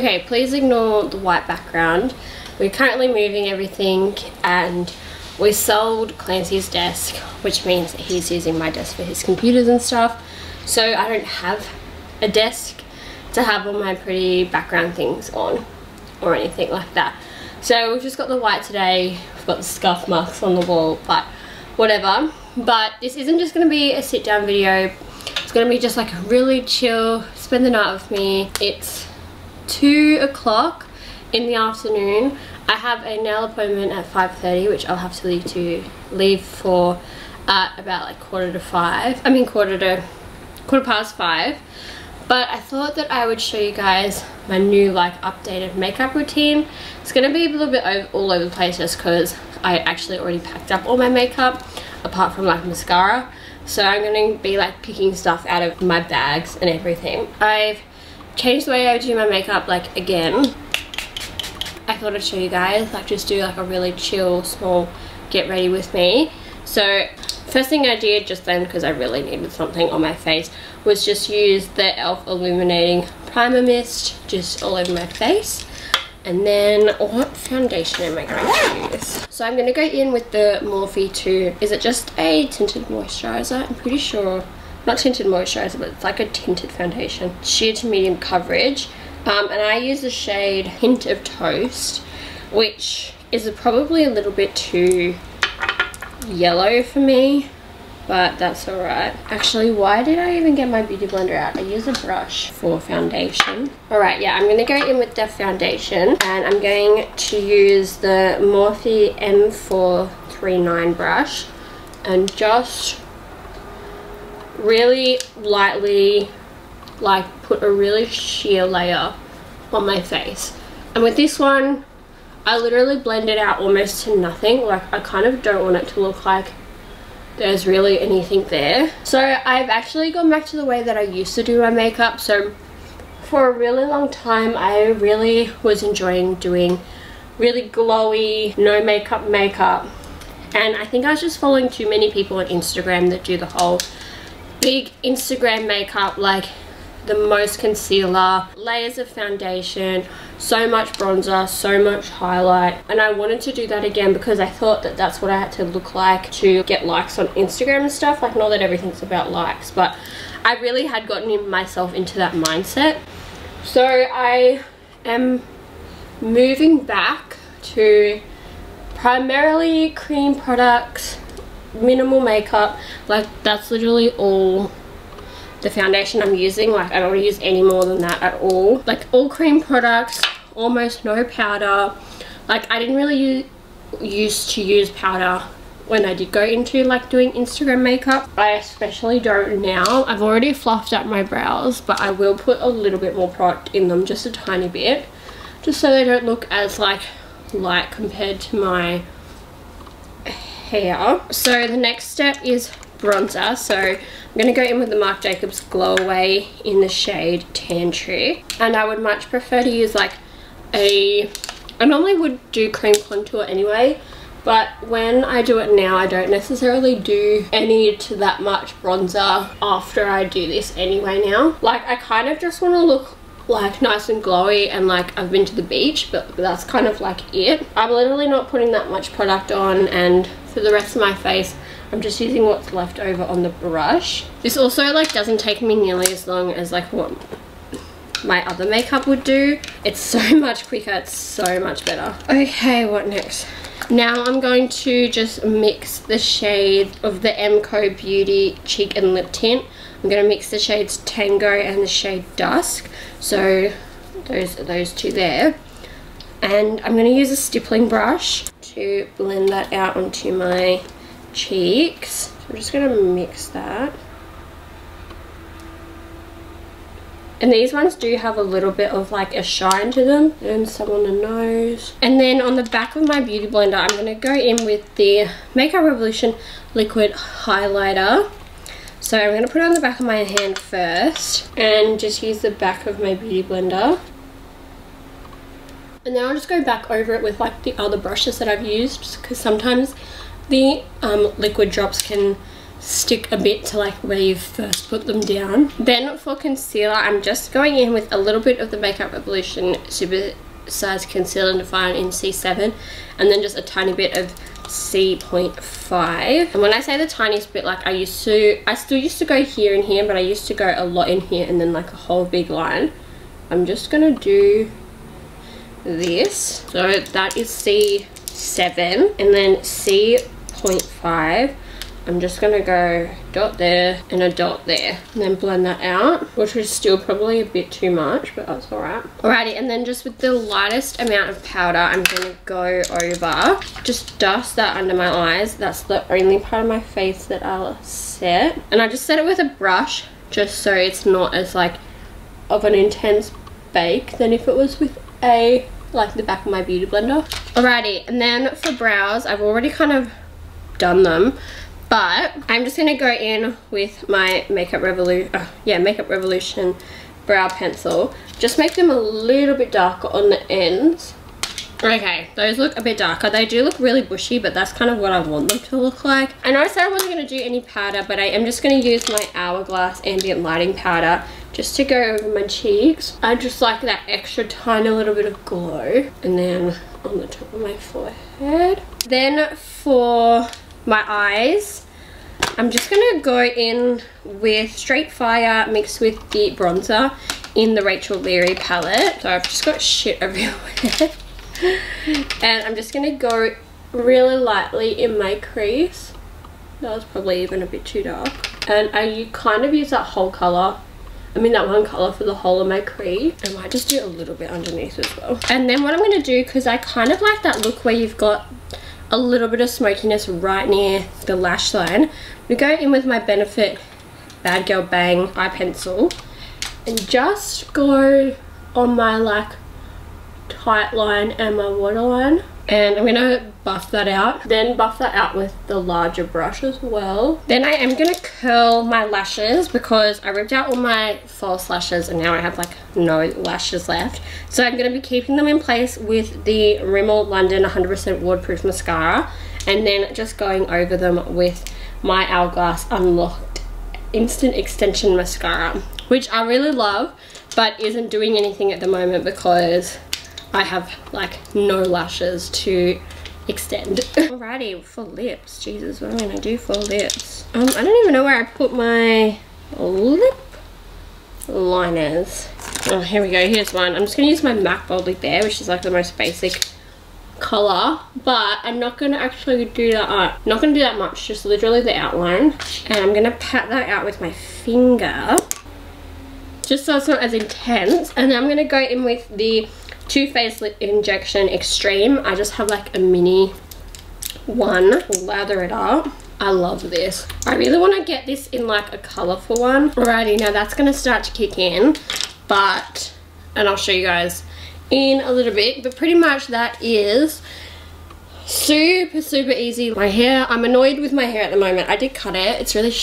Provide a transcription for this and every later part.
Okay, please ignore the white background. We're currently moving everything and we sold Clancy's desk, which means that he's using my desk for his computers and stuff. So I don't have a desk to have all my pretty background things on or anything like that. So we've just got the white today. We've got the scuff marks on the wall, but whatever. But this isn't just going to be a sit down video. It's going to be just like a really chill, spend the night with me. It's 2 o'clock in the afternoon. I have a nail appointment at 5:30, which I'll have to leave for about like quarter past 5. But I thought that I would show you guys my new like updated makeup routine. It's gonna be a little bit all over the place just because I actually already packed up all my makeup apart from like mascara. So I'm gonna be like picking stuff out of my bags and everything. I've changed the way I do my makeup like again. I thought I'd show you guys, like just do like a really chill, small get ready with me. So first thing I did just then, because I really needed something on my face, was just use the e.l.f. Illuminating Primer Mist just all over my face. And then what foundation am I going to use? So I'm going to go in with the Morphe 2. Is it just a tinted moisturizer? I'm pretty sure. Not tinted moisturizer, but it's like a tinted foundation. Sheer to medium coverage. And I use the shade Hint of Toast, which is probably a little bit too yellow for me, but that's alright. Actually, why did I even get my beauty blender out? I use a brush for foundation. Alright, yeah, I'm going to go in with the foundation, and I'm going to use the Morphe M439 brush and just really lightly like put a really sheer layer on my face. And with this one, I literally blend it out almost to nothing. Like I kind of don't want it to look like there's really anything there. So I've actually gone back to the way that I used to do my makeup. So for a really long time, I really was enjoying doing really glowy, no makeup and I think I was just following too many people on Instagram that do the whole big Instagram makeup, like the most concealer, layers of foundation, so much bronzer, so much highlight. And I wanted to do that again because I thought that that's what I had to look like to get likes on Instagram and stuff. Like, not that everything's about likes, but I really had gotten myself into that mindset. So I am moving back to primarily cream products, minimal makeup. Like that's literally all the foundation I'm using. Like I don't want to use any more than that at all. Like all cream products, almost no powder. Like I didn't really used to use powder when I did go into like doing Instagram makeup. I especially don't now. I've already fluffed up my brows, but I will put a little bit more product in them, just a tiny bit, just so they don't look as like light compared to my hair. So the next step is bronzer. So I'm going to go in with the Marc Jacobs Glow Away in the shade Tan Trick. And I would much prefer to use like I normally would do cream contour anyway, but when I do it now, I don't necessarily do any to that much bronzer after I do this anyway now. Like I kind of just want to look like nice and glowy and like I've been to the beach, but that's kind of like it. I'm literally not putting that much product on, and for the rest of my face I'm just using what's left over on the brush. This also like doesn't take me nearly as long as like what my other makeup would do. It's so much quicker, it's so much better. Okay, what next? Now I'm going to just mix the shade of the 𝘂𝑚𝑐o Beauty Cheek and Lip Tint. I'm going to mix the shades Tango and the shade Dusk. So those two there. And I'm going to use a stippling brush to blend that out onto my cheeks. So I'm just going to mix that. And these ones do have a little bit of like a shine to them, and some on the nose. And then on the back of my beauty blender, I'm going to go in with the Makeup Revolution liquid highlighter. So I'm going to put it on the back of my hand first and just use the back of my beauty blender. And then I'll just go back over it with like the other brushes that I've used, because sometimes the liquid drops can stick a bit to like where you first put them down. Then for concealer, I'm just going in with a little bit of the Makeup Revolution Super Size Concealer and Define in C7, and then just a tiny bit of C.5. And when I say the tiniest bit, like I still used to go here and here, but I used to go a lot in here and then like a whole big line. I'm just gonna do this. So that is C7, and then C.5. I'm just gonna go dot there and a dot there, and then blend that out, which is still probably a bit too much, but that's alright. Alrighty, and then just with the lightest amount of powder, I'm gonna go over, just dust that under my eyes. That's the only part of my face that I'll set. And I just set it with a brush, just so it's not as like of an intense bake than if it was with like the back of my beauty blender. Alrighty, and then for brows, I've already kind of done them, but I'm just gonna go in with my Makeup Revolution brow pencil. Just make them a little bit darker on the ends. Okay, those look a bit darker. They do look really bushy, but that's kind of what I want them to look like. I know I said I wasn't gonna do any powder, but I am just gonna use my Hourglass Ambient Lighting Powder just to go over my cheeks. I just like that extra tiny little bit of glow. And then on the top of my forehead. Then for my eyes, I'm just gonna go in with Straight Fire mixed with the bronzer in the Rachel Leary palette. So I've just got shit everywhere. And I'm just gonna go really lightly in my crease. That was probably even a bit too dark. And I kind of use that whole colour, that one colour for the whole of my crease. I might just do a little bit underneath as well. And then what I'm gonna do, because I kind of like that look where you've got a little bit of smokiness right near the lash line, we go in with my Benefit Bad Girl Bang eye pencil and just go on my like tight line and my waterline, and I'm gonna buff that out, then buff that out with the larger brush as well. Then I am gonna curl my lashes because I ripped out all my false lashes and now I have like no lashes left, so I'm gonna be keeping them in place with the Rimmel London 100% waterproof mascara, and then just going over them with my Hourglass Unlocked Instant Extension mascara, which I really love but isn't doing anything at the moment because I have like no lashes to extend. Alrighty, for lips. Jesus, what am I gonna do for lips? I don't even know where I put my lip liners. Oh, here we go. Here's one. I'm just gonna use my MAC Boldly Bare, which is like the most basic color, but I'm not gonna actually do that. Not gonna do that much. Just literally the outline, and I'm gonna pat that out with my finger, just so it's not as intense. And then I'm gonna go in with the Too Faced Lip Injection Extreme. I just have like a mini one. Lather it up. I love this. I really want to get this in like a colourful one. Alrighty, now that's going to start to kick in, and I'll show you guys in a little bit, but pretty much that is super easy. My hair, I'm annoyed with my hair at the moment. I did cut it. It's really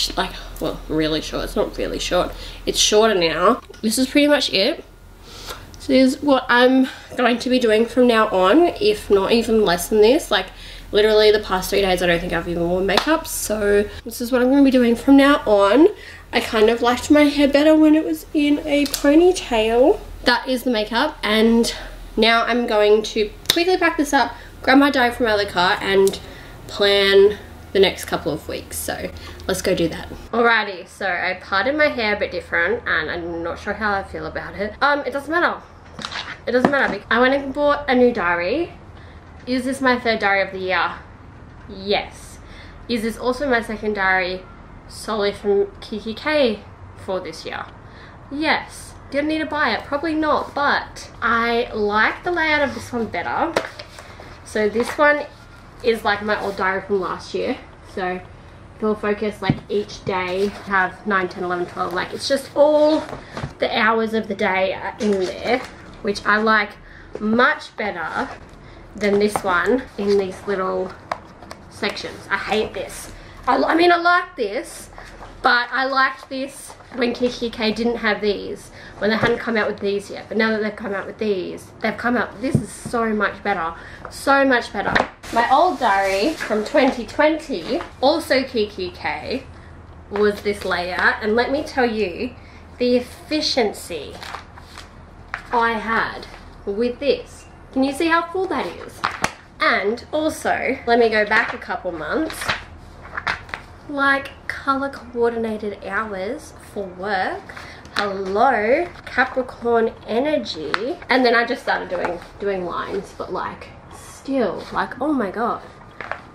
really short. It's not really short. It's shorter now. This is pretty much it. So this is what I'm going to be doing from now on, if not even less than this. Like literally the past 3 days I don't think I've even worn makeup, so this is what I'm going to be doing from now on. I kind of liked my hair better when it was in a ponytail. That is the makeup, and now I'm going to quickly pack this up, grab my diary from my other car and plan the next couple of weeks. So let's go do that. Alrighty, so I parted my hair a bit different and I'm not sure how I feel about it. It doesn't matter. It doesn't matter. I went and bought a new diary. Is this my third diary of the year? Yes. Is this also my second diary solely from Kiki K for this year? Yes. Didn't need to buy it, probably not, but I like the layout of this one better. So this one is like my old diary from last year. So it'll focus like each day, have 9, 10, 11, 12, like it's just all the hours of the day in there, which I like much better than this one in these little sections. I hate this. I mean, I like this, but I liked this when Kiki K didn't have these, when they hadn't come out with these yet. But now that they've come out with these, they've come out, this is so much better. So much better. My old diary from 2020, also Kiki K, was this layout, and let me tell you the efficiency I had with this. Can you see how full that is? And also, let me go back a couple months, like color coordinated hours for work. Hello, Capricorn energy. And then I just started doing lines, but like still, like, oh my god.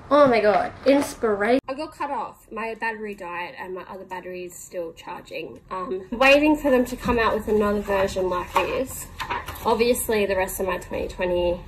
Oh my god, inspiration. I got cut off. My battery died and my other battery is still charging. Waiting for them to come out with another version like this. Obviously the rest of my 2020,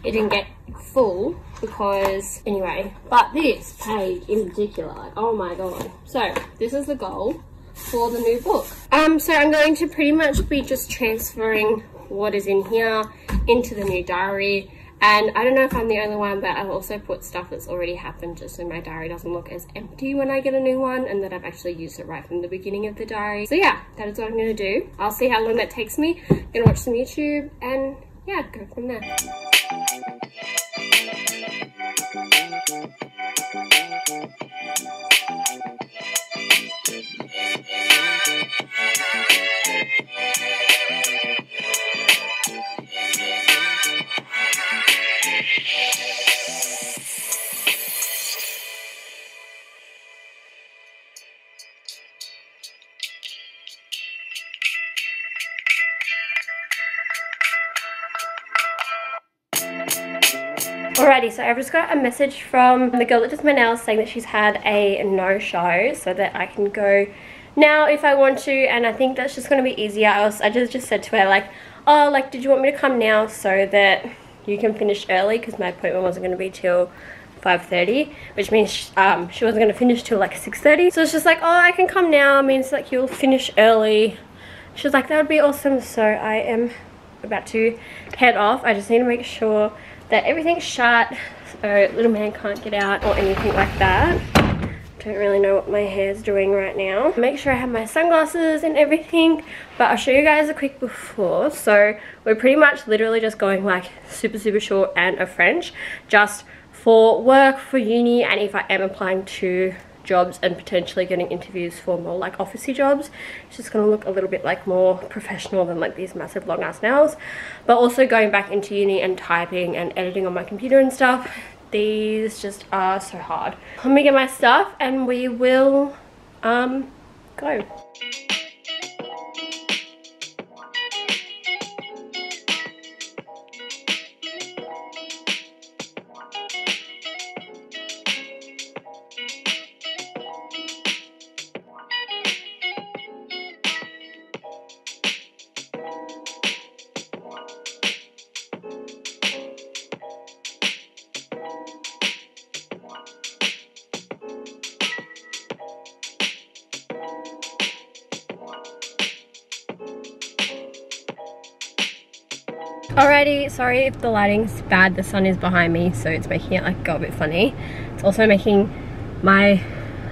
it didn't get full because, anyway, but this page in particular, like, oh my god. So this is the goal for the new book. So I'm going to pretty much be just transferring what is in here into the new diary. And I don't know if I'm the only one, but I've also put stuff that's already happened just so my diary doesn't look as empty when I get a new one, and that I've actually used it right from the beginning of the diary. So yeah, that is what I'm going to do. I'll see how long that takes me. I'm going to watch some YouTube and yeah, go from there. Alrighty, so I've just got a message from the girl that does my nails saying that she's had a no-show so that I can go now if I want to, and I think that's just going to be easier. I just said to her like, oh, like, did you want me to come now so that you can finish early, because my appointment wasn't going to be till 5:30, which means she wasn't going to finish till like 6:30. So it's just like, oh, I can come now, means like you'll finish early. She was like, that would be awesome. So I am about to head off. I just need to make sure that everything's shut so little man can't get out or anything like that. Don't really know what my hair's doing right now. Make sure I have my sunglasses and everything, but I'll show you guys a quick before. So we're pretty much literally just going like super short and a French, just for work, for uni, and if I am applying to jobs and potentially getting interviews for more like officey jobs. It's just going to look a little bit like more professional than like these massive long ass nails. But also going back into uni and typing and editing on my computer and stuff, these just are so hard. Let me get my stuff and we will go. Alrighty, sorry if the lighting's bad, the sun is behind me, so it's making it like go a bit funny. It's also making my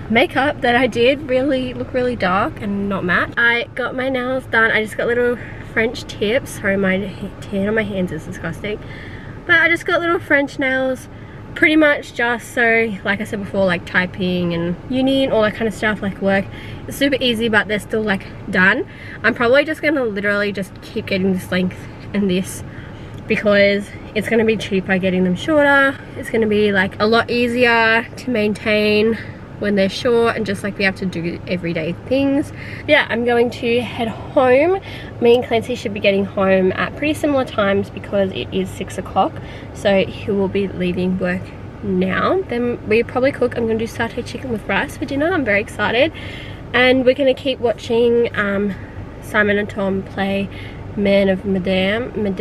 makeup that I did look really dark and not matte. I got my nails done. I just got little French tips. Sorry, my tan on my hands is disgusting. But I just got little French nails, pretty much just so, like I said before, like typing and uni and all that kind of stuff, like work. It's super easy, but they're still like done. I'm probably just gonna literally just keep getting this length and this because it's going to be cheaper getting them shorter. It's going to be like a lot easier to maintain when they're short and just like be able to do everyday things. Yeah, I'm going to head home. Me and Clancy should be getting home at pretty similar times because it is 6 o'clock, so he will be leaving work now. Then we probably cook. I'm going to do satay chicken with rice for dinner. I'm very excited, and we're going to keep watching Simon and Tom play Man of Madame, I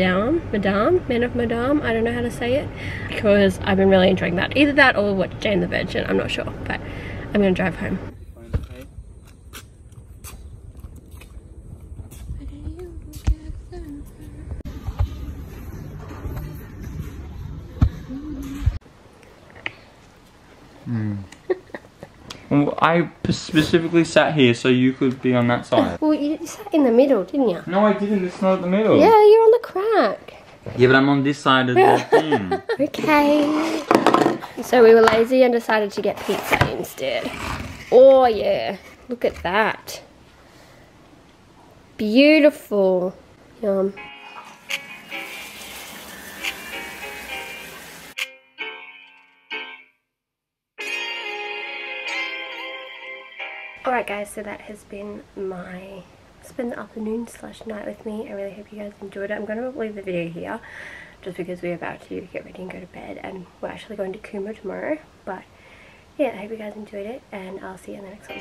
don't know how to say it, because I've been really enjoying that. Either that or watch Jane the Virgin, I'm not sure, but I'm gonna drive home. Well, I specifically sat here so you could be on that side. Well, you sat in the middle, didn't you? No, I didn't. It's not the middle. Yeah, you're on the crack. Yeah, but I'm on this side of the thing. Okay. So we were lazy and decided to get pizza instead. Oh, yeah. Look at that. Beautiful. Yum. Alright guys, so that has been my spend the afternoon / night with me. I really hope you guys enjoyed it. I'm going to leave the video here just because we're about to get ready and go to bed, and we're actually going to 𝘓𝘪𝘬 tomorrow. But yeah, I hope you guys enjoyed it, and I'll see you in the next one.